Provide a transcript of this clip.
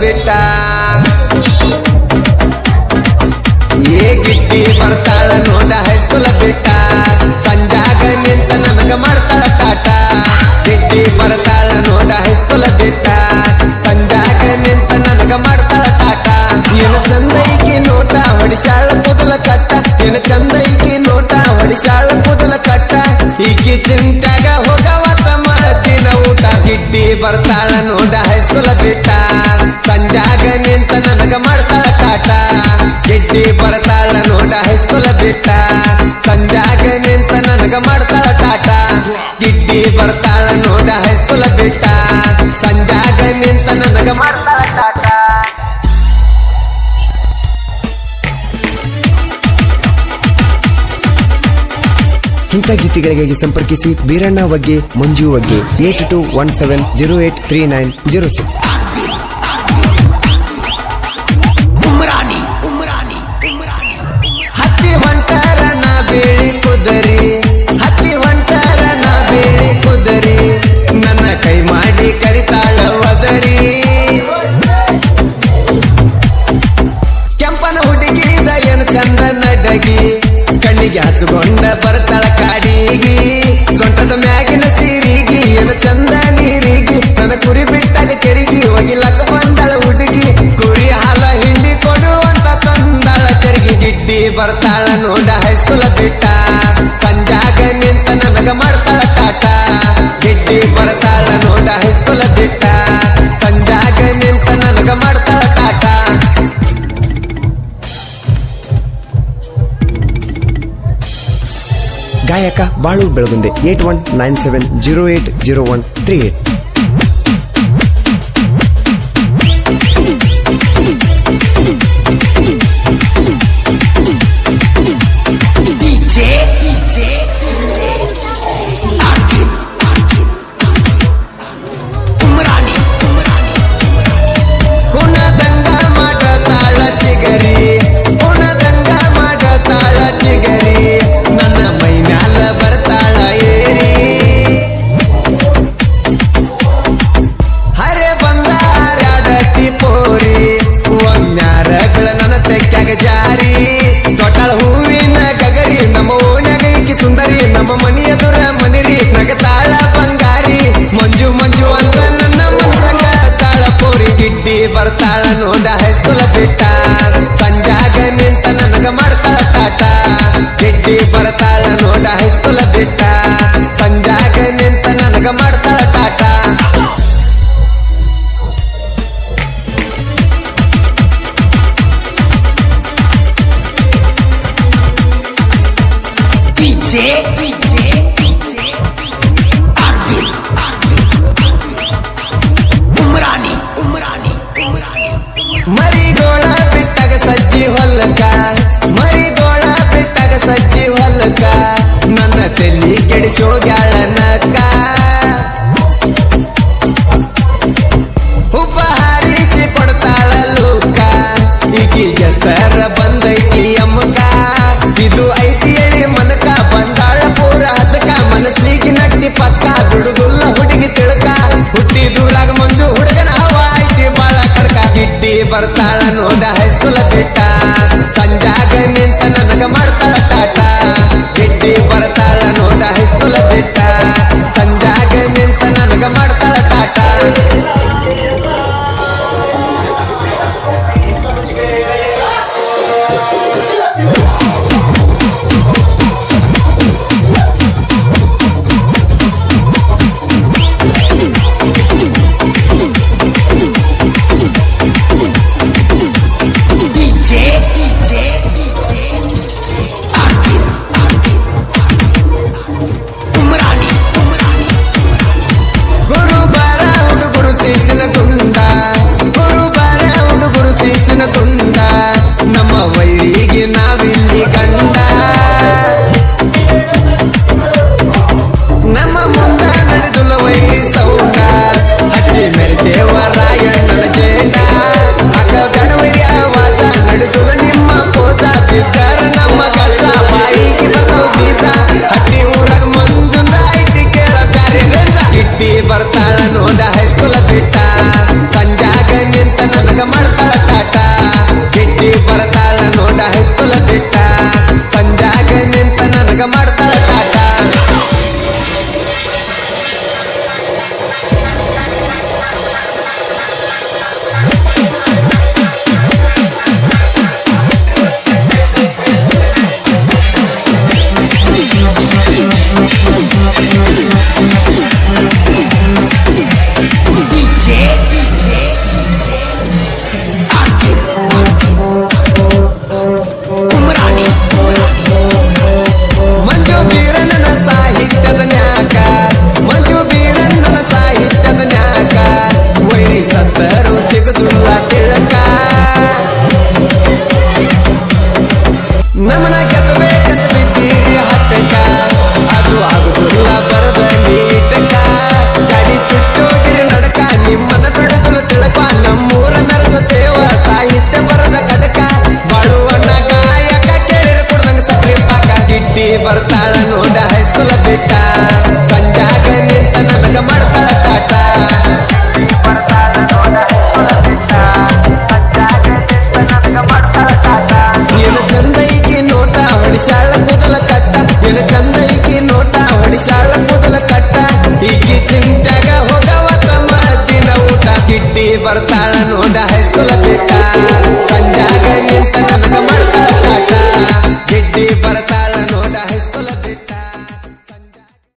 ಬಿಟ್ಟ ಏ ಗಿಟ್ಟಿ ಬರ್ತಾಳ ನೋಡ ಹೈಸ್ಕೂಲ ಬಿಟ್ಟ ಸಂಜಾಗ ನಿಂತ ನನಗ ಮಾಡ್ತಾಳ ಟಾಟ ಗಿಟ್ಟಿ ಬರ್ತಾಳ ನೋಡ ಹೈಸ್ಕೂಲ ಬಿಟ್ಟ ಸಂಜಾಗ ನಿಂತ ನನಗ ಮಾಡ್ತಾಳ ಟಾಟ ಏನ ಚಂದ ಈಕಿ ನೋಟ ಹೊಡಿಸಾಳ ಕೂದಲ ಕಟ್ಟ ಏನ ಚಂದ ಈಕಿ ನೋಟ ಹೊಡಿಸಾಳ ಕೂದಲ ಕಟ್ಟ ಈಕಿ ಚಿಂತಾಗ ಹೋಗವತ್ತ ಮತ್ತಿನ ಊಟ ಗಿಟ್ಟಿ ಬರ್ತಾಳ ನೋಡ ಹೈಸ್ಕೂಲ ಬಿಟ್ಟ ಸಂಜಾಗ ನಿಂತ ನನಗ ಮಾಡ್ತಾಳ ಟಾಟ ಗಿಟ್ಟಿ ಬರ್ತಾಳ ನೋಡ ಹೈಸ್ಕೂಲ ಬಿಟ್ಟ ಸಂಜಾಗ ನಿಂತ ನನಗ ಮಾಡ್ತಾಳ ಟಾಟ ಗಿಟ್ಟಿ ಬರ್ತಾಳ ನೋಡ ಹೈಸ್ಕೂಲ ಬಿಟ್ಟ ಸಂಜಾಗ ನಿಂತ ನನಗ ಮಾಡ್ತಾಳ ಟಾಟ ಇಂಥ ಗೀತೆಗಳಿಗಾಗಿ ಸಂಪರ್ಕಿಸಿ ಬೀರಣ್ಣ ವಗ್ಗೆ ಮಂಜು ವಗ್ಗೆ 8217083906 ಹತ್ತಿ ಹೊಂಟಾರ ನಾ ಬೇಳಿ ಕುದರಿ ಹತ್ತಿ ಹೊಂಟಾರ ನಾ ಬೇಳಿ ಕುದರಿ ನನ್ನ ಕೈ ಮಾಡಿ ಕರಿತಾಳ ಒದರಿ ಕೆಂಪನ ಹುಡುಗಿದ ಏನು ಚಂದ ನಡಗಿ ಕಣ್ಣಿಗೆ ಹಚ್ಕೊಂಡ ಬರ್ತಾಳ ಕಾಡಿಗಿ ಸೊಂಟದ ಮ್ಯಾಗಿನ ಸೀರಿಗಿ ಏನು ಚಂದ ನೀರಿಗಿ ನನ್ನ ಕುರಿ ಬಿಟ್ಟಾಗ ಕೆರಿಗಿ ಒಗಿಲಕ್ಕ ಬಂದಾಳ ಹುಡುಗಿ ಕುರಿ ಹಾಲ ಹಿಂಡಿ ಕೊಡುವಂತ ತಂದಾಳ ತೆರಿಗೆ ಗಿಡ್ಡಿ ಬರ್ತಾಳ ನೋಡ ಹೈಸ್ಕೂಲ ಬಿಟ್ಟ ಸಂಜಾಗ ನಿಂತ ನನಗ ಮಾಡ್ತಾಳ ಟಾಟ ಗಿಡ್ಡಿ ಬರ್ತಾಳ ನೋಡ ಹೈಸ್ಕೂಲ ಬಿಟ್ಟ ಸಂಜಾಗ ನಿಂತ ನನಗ ಮಾಡ್ತಾಳ ಟಾಟ ಗಾಯಕ ಬಾಳು ಬೆಳಗುಂದೆ 8197080138 ಜಾರಿ ತೊಟಾಳ ಹೂವಿನ ಗಗರಿ ನಮ್ಮ ಓಣ್ಯಾಗ ಈಕಿ ಸುಂದರಿ ನಮ್ಮ ಮನಿ ಎದುರ ಮನಿರಿ ನಗತಾಳ ಬಂಗಾರಿ ಮಂಜು ಮಂಜು ಅಂತ ನನ್ನ ಮನಸಂಗ ತಾಳ ಪೋರಿ ಗಿಡ್ಡಿ ಬರ್ತಾಳ ನೋಡ ಹೈಸ್ಕೂಲ ಬಿಟ್ಟ ಸಂಜಾಗ ನಿಂತ ನನಗ ಮಾಡ್ತಾಳ ಟಾಟ ಗಿಡ್ಡಿ ಬರ್ತಾಳ ನೋಡ ಹೈಸ್ಕೂಲ ಬಿಟ್ಟ ಸಂಜಾಗ ನಿಂತ ನನಗ ಮಾಡ್ತಾಳ ಟಾಟ ಮರಿಗೋಳ ಬಿಟ್ಟಾಗ ಸಜ್ಜಿ ಹೊಲಕ ಮರಿಗೋಳ ಬಿಟ್ಟಾಗ ಸಜ್ಜಿ ಹೊಲಕ ನನ್ನ ತಲಿ ಕೆಡಿಸೋಗ್ಯಾಳನಕ ಉಪ ಹಾರಿಸಿ ಕೊಡ್ತಾಳ ಲೂಕ ಈಗೀಗೆಷ್ಟರ ಬಂದೈತಿ ಅಮ್ಮಕ ಇದು ಐತಿ ಹೇಳಿ ಮನಕ ಬಂದಾಳ ಪೂರ ಹದಕ ಮನಸ್ಸಿಗೆ ನಟ್ಟಿ ಪಕ್ಕ ಬಿಡುದುಲ್ಲ ಹುಡುಗಿ ತಿಳ್ಕ ಹುಟ್ಟಿ ದೂರಾಗ ಮಂಜು ಹುಡುಗನ ಹವ ಐತಿ ಬಾಳ ಕಡ್ಕ ಗಿಡ್ಡಿ ಬರ್ತಾಳ ನೋಡ ಹೈಸ್ಕೂಲ ಬಿಟ್ಟ ಸಂಜಾಗ ನಿಂತ ನನಗ ಮಾಡ್ತಾಳ ಟಾಟ ಗಿಡ್ಡಿ ಬರ್ತಾಳ ನೋಡ ಹೈಸ್ಕೂಲ ಬಿಟ್ಟ ಸಂಜಾಗ ನಿಂತ ನನಗ ಮಾಡ್ತಾಳ ಟಾಟ ನಮನ ಗೆಲ್ಲಬೇಕಂತ ಬಿದ್ದೀರಿ ಹಟ್ಟಕ ಅದು ಆಗುದಿಲ್ಲ ಬರದ ನೀಟಕ ಚಾಡಿ ಚುಚ್ಚೋಗಿರಿ ನಡಕ ನಿಮ್ಮನ್ನ ಬಿಡುದಲು ತಿಳಕ ನಮ್ಮೂರ ಮೆರಸತೇವ ಸಾಹಿತ್ಯ ಬರದ ಕಡಕ ಬಾಳುವನ್ನ ಗಾಯಕ ಕೇಳಿರ ಕುಡ್ದಂಗ ಸಕ್ರಿ ಪಾಕ ಗಿಟ್ಟಿ ಬರ್ತಾಳ ನೋಡ ಹೈಸ್ಕೂಲ ಬಿಟ್ಟ ಸಂಜಾಗ ನಿಂತ ನನಗ ಮಾಡ್ತಾಳ ಕಾಟ ಏನು ಚಂದೈಕಿ ನೋಟ ಹೊಡಿಸಾಳ ಕೂದಲ ಕಟ್ಟ ಏನು ಚಂದೈಕಿ ನೋಟ ಹೊಡಿಸಾಳ ಕೂದಲ ಕಟ್ಟ ಈಕಿ ಚಿಂತ್ಯಾಗ ಹೋಗವ ತಮ್ಮ ದಿನ ಊಟ ಗಿಟ್ಟಿ ಬರ್ತಾಳ ನೋಡ ಹೈಸ್ಕೂಲ ಬಿಟ್ಟ